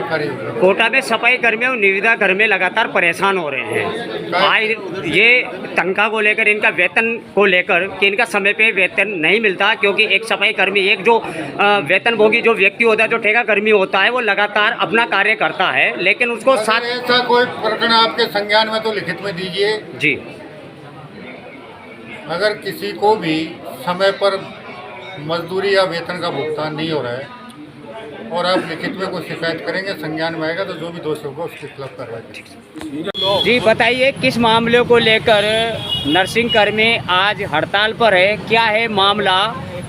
खड़ी हुई है। कोटा में सफाई कर्मी और निविदा कर्मी लगातार परेशान हो रहे हैं। आज ये तनख्वाह को लेकर, इनका वेतन को लेकर कि इनका समय पे वेतन नहीं मिलता, क्योंकि एक सफाई कर्मी, एक जो वेतनभोगी जो व्यक्ति होता है, जो ठेका कर्मी होता है, वो लगातार अपना कार्य करता है, लेकिन उसको साथ ऐसा कोई प्रकरण आपके संज्ञान में तो लिखित में दीजिए जी। अगर किसी को भी समय पर मजदूरी या वेतन का भुगतान नहीं हो रहा है और आप लिखित में कोई शिकायत करेंगे, संज्ञान में आएगा, तो जो भी दोषी होगा उसके खिलाफ कार्रवाई। जी बताइए, किस मामले को लेकर नर्सिंग कर्मी आज हड़ताल पर है, क्या है मामला?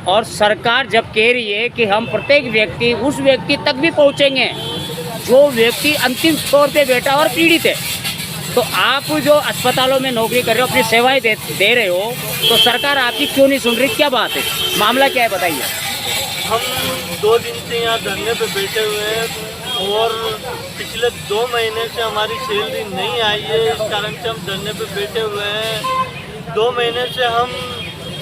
और सरकार जब कह रही है कि हम प्रत्येक व्यक्ति, उस व्यक्ति तक भी पहुंचेंगे जो व्यक्ति अंतिम तौर पे बैठा और पीड़ित है, तो आप जो अस्पतालों में नौकरी कर रहे हो, अपनी सेवाएं दे रहे हो, तो सरकार आपकी क्यों नहीं सुन रही? क्या बात है, मामला क्या है, बताइए। हम 2 दिन से यहाँ धरने पे बैठे हुए हैं और पिछले 2 महीने से हमारी सैलरी नहीं आई है। इस कारण से हम धरने पे बैठे हुए हैं। 2 महीने से हम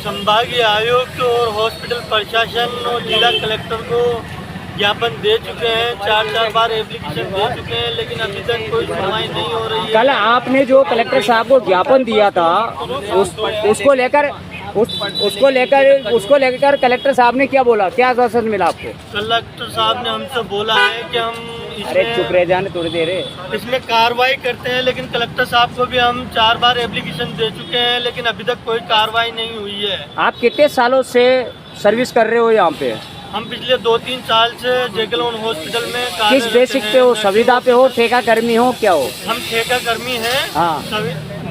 संभागीय आयुक्त और हॉस्पिटल प्रशासन और जिला कलेक्टर को ज्ञापन दे चुके हैं, 4 बार एप्लीकेशन दे चुके हैं, लेकिन अभी तक कोई सुनवाई नहीं हो रही है। कल आपने जो कलेक्टर साहब को ज्ञापन दिया था, उसको लेकर कलेक्टर साहब ने क्या बोला, क्या आश्वासन मिला आपको? कलेक्टर साहब ने हमसे बोला है कि हम अरे चुप रह जाने थोड़ी देर है, इसमें कार्रवाई करते हैं, लेकिन कलेक्टर साहब को भी हम 4 बार एप्लीकेशन दे चुके हैं, लेकिन अभी तक कोई कार्रवाई नहीं हुई है। आप कितने सालों से सर्विस कर रहे हो यहाँ पे? हम पिछले 2-3 साल से जयकलोन हॉस्पिटल में किस बेसिक पे हो? संविदा पे हो, ठेका कर्मी हो, क्या हो? हम ठेका कर्मी हैं। हाँ।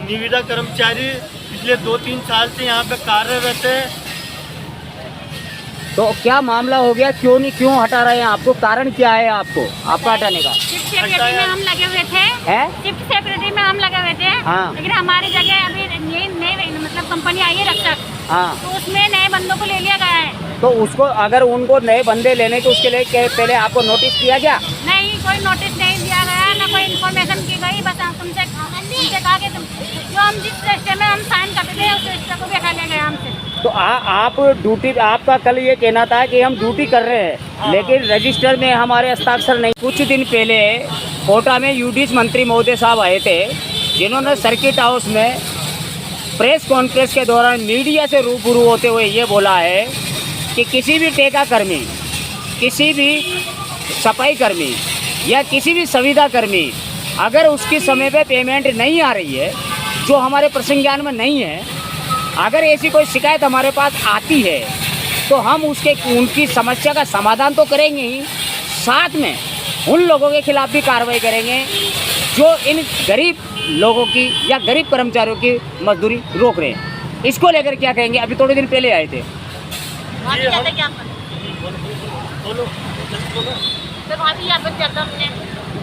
निविदा कर्मचारी पिछले 2-3 साल से यहाँ पे कार्यरत है। तो क्या मामला हो गया, क्यों हटा रहे हैं आपको? कारण क्या है आपका हटाने का? शिफ्ट सेक्रेटरी में हम लगे हुए थे। शिफ्ट सेक्रेटरी में हम लगे हुए थे। हाँ। लेकिन हमारी जगह अभी नई मतलब कंपनी आई है रक्षक। हाँ। तो उसमें नए बंदों को ले लिया गया है। तो उसको, अगर उनको नए बंदे लेने तो उसके लिए पहले आपको नोटिस दिया गया? नहीं, कोई नोटिस नहीं दिया गया, न कोई इन्फॉर्मेशन की गई। बस तुमसे कहा कि जो हम जिस रजिस्टर में हम साइन करते थे उस रजिस्टर को भी हटा लिया गया हमसे। तो आप ड्यूटी, आपका कल ये कहना था कि हम ड्यूटी कर रहे हैं, लेकिन रजिस्टर में हमारे हस्ताक्षर नहीं। कुछ दिन पहले कोटा में यूडीएच मंत्री महोदय साहब आए थे, जिन्होंने सर्किट हाउस में प्रेस कॉन्फ्रेंस के दौरान मीडिया से रूबरू होते हुए ये बोला है कि किसी भी ठेका कर्मी, किसी भी सफाई कर्मी या किसी भी संविदा कर्मी, अगर उसकी समय पे पेमेंट नहीं आ रही है, जो हमारे प्रसंज्ञान में नहीं है, अगर ऐसी कोई शिकायत हमारे पास आती है तो हम उनकी समस्या का समाधान तो करेंगे ही, साथ में उन लोगों के खिलाफ भी कार्रवाई करेंगे जो इन गरीब लोगों की या गरीब कर्मचारियों की मजदूरी रोक रहे हैं। इसको लेकर क्या कहेंगे? अभी थोड़े दिन पहले आए थे।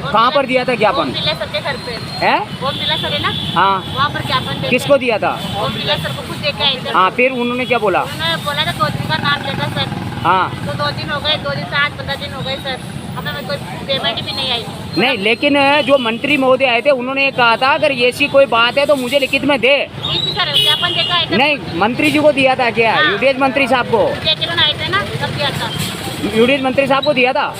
कहाँ पर दिया था ज्ञापन? सर के घर पे है, वो मिला सर है ना, हाँ, वहाँ पर ज्ञापन किसको दिया था? वो मिला सर को खुद दे के आए थे। हाँ, फिर उन्होंने क्या बोला? उन्होंने बोला था 2 दिन का नाम लेता सर। हाँ, तो 2 दिन हो गए, 2 दिन से आज 15 दिन हो गए सर, हमें कोई पेमेंट भी नहीं आई। नहीं, लेकिन जो मंत्री महोदय आए थे उन्होंने कहा था अगर ऐसी कोई बात है तो मुझे लिखित में दे। सर ज्ञापन देखा है? नहीं, मंत्री जी को दिया था क्या? हाँ। यूडीएच मंत्री साहब को? जयकलोन आए थे ना, तब दिया था। यूडीएच मंत्री साहब को दिया था?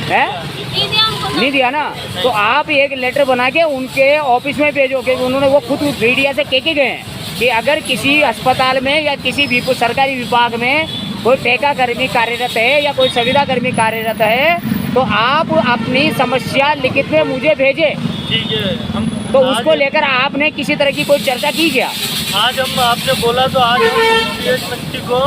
है? नहीं दिया ना? तो आप एक लेटर बना के उनके ऑफिस में भेजो कि उन्होंने, वो खुद मीडिया से कह के गए हैं कि अगर किसी अस्पताल में या किसी भी सरकारी विभाग में कोई ठेका कर्मी कार्यरत है या कोई संविदा कर्मी कार्यरत है तो आप अपनी समस्या लिखित में मुझे भेजे। ठीक है। हम तो उसको लेकर आपने किसी तरह की कोई चर्चा की क्या? आज हम आपने बोला तो आज हम मंत्री को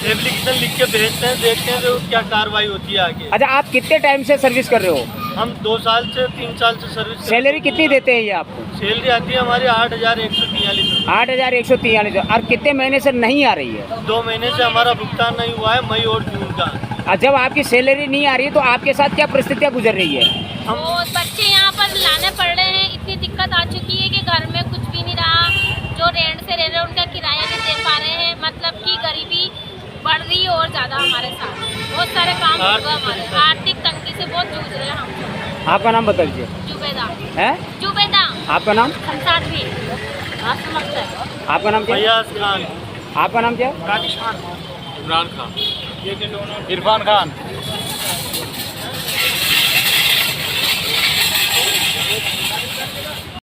एप्लीकेशन लिख के भेजते हैं, देखते हैं तो क्या कार्रवाई होती है आगे। अच्छा, आप कितने टाइम से सर्विस कर रहे हो? हम 2 साल से 3 साल से सर्विस। सैलरी कितनी देते हैं ये आपको? सैलरी आती है हमारी 8,143। 8,143। और कितने महीने से नहीं आ रही है? 2 महीने से हमारा भुगतान नहीं हुआ है, मई और जून का। और जब आपकी सैलरी नहीं आ रही है तो आपके साथ क्या परिस्थितियाँ गुजर रही है? हम बच्चे यहाँ पर लाने पड़ रहे हैं, इतनी दिक्कत आ चुकी है कि घर में कुछ भी नहीं रहा। जो रेंट से रह रहे हैं उनका किराया नहीं दे पा रहे हैं, मतलब कि गरीबी बढ़ रही है और ज़्यादा हमारे साथ। बहुत सारे काम होगा, हमारे आर्थिक तंगी से बहुत जूझ रहे हैं हम। आपका नाम बता दीजिए। जुबेदा है? जुबेदा। आपका नाम? संसार भी। आपका नाम क्या? फयाज खान। आपका नाम क्या? राकेश खान। इमरान खान। इरफान खान।